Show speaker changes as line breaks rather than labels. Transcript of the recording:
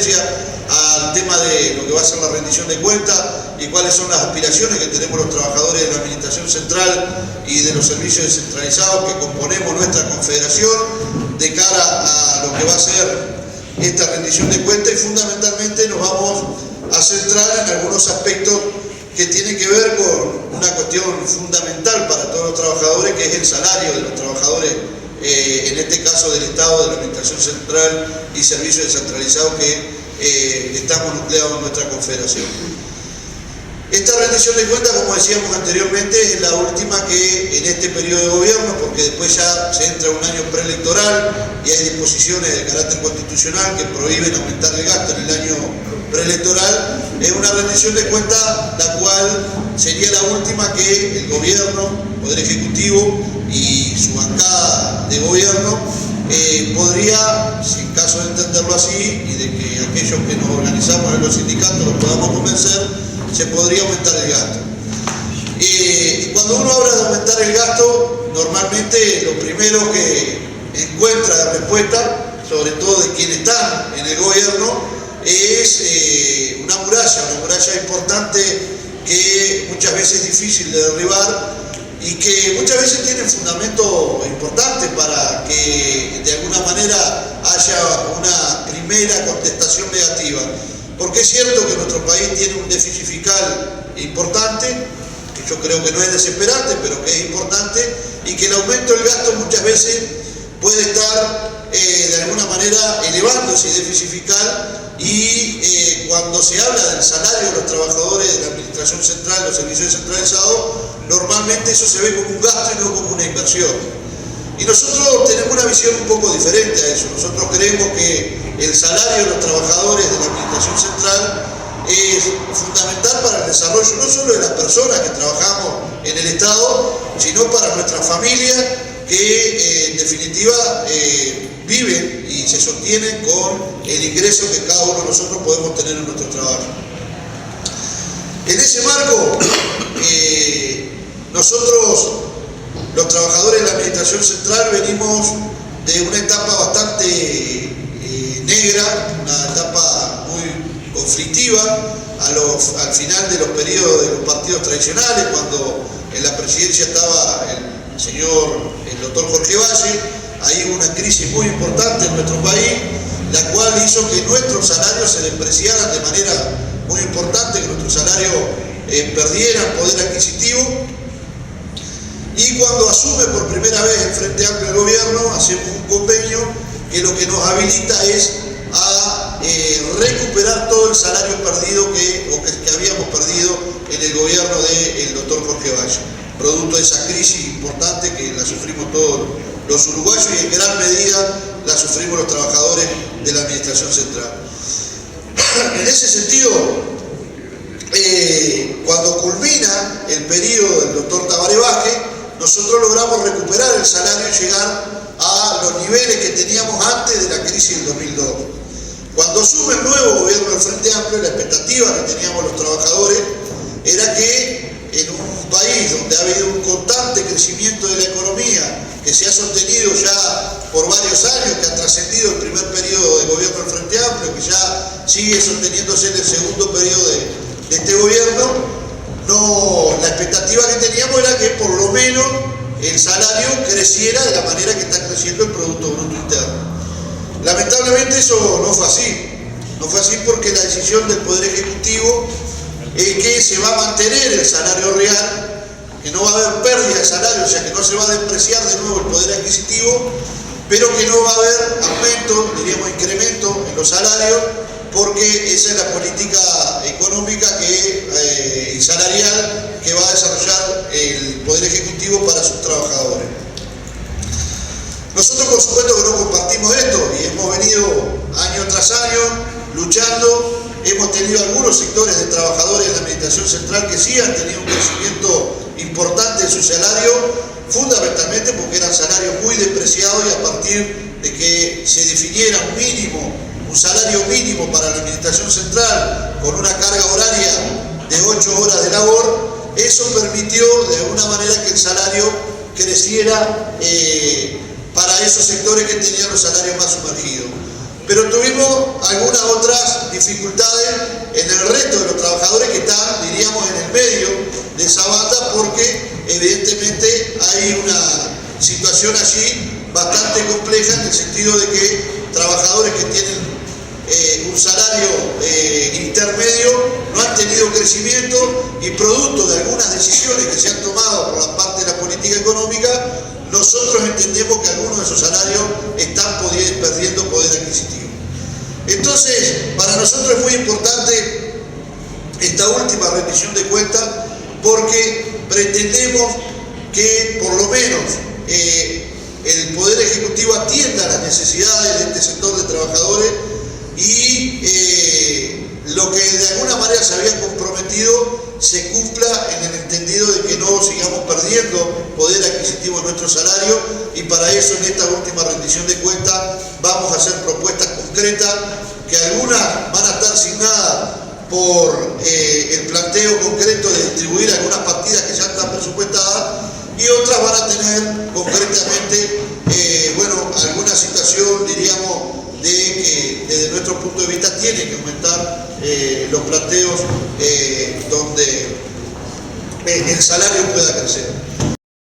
referencia al tema de lo que va a ser la rendición de cuentas y cuáles son las aspiraciones que tenemos los trabajadores de la Administración Central y de los servicios descentralizados que componemos nuestra confederación de cara a lo que va a ser esta rendición de cuentas, y fundamentalmente nos vamos a centrar en algunos aspectos que tienen que ver con una cuestión fundamental para todos los trabajadores, que es el salario de los trabajadores, en este caso del Estado, de la Administración Central y Servicios Descentralizados que estamos nucleados en nuestra confederación. Esta rendición de cuentas, como decíamos anteriormente, es la última que en este periodo de gobierno, porque después ya se entra un año preelectoral y hay disposiciones de carácter constitucional que prohíben aumentar el gasto en el año preelectoral. Es una rendición de cuentas la cual sería la última que el gobierno, Poder Ejecutivo y su bancada de gobierno podría, si en caso de entenderlo así y de que aquellos que nos organizamos en los sindicatos los podamos convencer, se podría aumentar el gasto. Cuando uno habla de aumentar el gasto, normalmente lo primero que encuentra de respuesta, sobre todo de quienes están en el gobierno, es una muralla importante que muchas veces es difícil de derribar y que muchas veces tiene un fundamento importante para que de alguna manera haya una primera contestación negativa. Porque es cierto que nuestro país tiene un déficit fiscal importante, que yo creo que no es desesperante, pero que es importante, y que el aumento del gasto muchas veces puede estar de alguna manera elevando ese déficit fiscal, y cuando se habla del salario de los trabajadores de la Administración Central, los servicios descentralizados, normalmente eso se ve como un gasto y no como una inversión. Y nosotros tenemos una visión un poco diferente a eso. Nosotros creemos que el salario de los trabajadores de la Administración Central es fundamental para el desarrollo no solo de las personas que trabajamos en el Estado, sino para nuestras familias que en definitiva viven y se sostienen con el ingreso que cada uno de nosotros podemos tener en nuestro trabajo. En ese marco, nosotros, los trabajadores de la Administración Central, venimos de una etapa bastante negra, una etapa muy conflictiva, al final de los periodos de los partidos tradicionales, cuando en la presidencia estaba el doctor Jorge Valle. Ahí hubo una crisis muy importante en nuestro país, la cual hizo que nuestros salarios se despreciaran de manera muy importante, que nuestros salarios perdieran poder adquisitivo. Y cuando asume por primera vez el Frente Amplio del Gobierno, hacemos un convenio que lo que nos habilita es a recuperar todo el salario perdido que habíamos perdido en el gobierno del doctor Jorge Valle, producto de esa crisis importante que la sufrimos todos los uruguayos y en gran medida la sufrimos los trabajadores de la Administración Central. En ese sentido, cuando culmina el periodo del doctor Tabaré Vázquez, nosotros logramos recuperar el salario y llegar a los niveles que teníamos antes de la crisis del 2002. Cuando asume el nuevo gobierno del Frente Amplio, la expectativa que teníamos los trabajadores era que en un país donde ha habido un constante crecimiento de la economía, que se ha sostenido ya por varios años, que ha trascendido el primer periodo de gobierno del Frente Amplio, que ya sigue sosteniéndose en el segundo periodo de este gobierno, la expectativa que teníamos era que por lo menos el salario creciera de la manera que está creciendo el Producto Bruto Interno. Lamentablemente eso no fue así. No fue así porque la decisión del Poder Ejecutivo es que se va a mantener el salario real, que no va a haber pérdida de salario, o sea que no se va a despreciar de nuevo el poder adquisitivo, pero que no va a haber aumento, diríamos incremento en los salarios, porque esa es la política económica y salarial que va a desarrollar el Poder Ejecutivo para sus trabajadores. Nosotros por supuesto que no compartimos esto y hemos venido año tras año luchando. Hemos tenido algunos sectores de trabajadores de la Administración Central que sí han tenido un crecimiento importante en su salario, fundamentalmente porque eran salarios muy despreciados, y a partir de que se definiera un salario mínimo para la Administración Central con una carga horaria de 8 horas de labor, eso permitió de alguna manera que el salario creciera para esos sectores que tenían los salarios más sumergidos. pero tuvimos algunas otras dificultades en el resto de los trabajadores que están, diríamos, en el medio de esa banda, porque evidentemente hay una situación allí bastante compleja en el sentido de que trabajadores que tienen un salario intermedio no han tenido crecimiento, y producto de algunas decisiones que se han tomado por la parte de la política económica, nosotros entendemos que algunos de esos salarios están perdiendo poder adquisitivo. Entonces, para nosotros es muy importante esta última rendición de cuentas, porque pretendemos que por lo menos el Poder Ejecutivo atienda a las necesidades de este sector de trabajadores, y lo que de alguna manera se había comprometido se cumpla, en el entendido de que no sigamos perdiendo poder adquisitivo en nuestro salario. Y para eso, en esta última rendición de cuentas, vamos a hacer propuestas concretas, que algunas van a estar asignadas por el planteo concreto de distribuir algunas partidas que ya están presupuestadas, y otras van a tener concretamente alguna situación, diríamos, de que desde nuestro punto de vista tiene que aumentar los planteos donde el salario pueda crecer.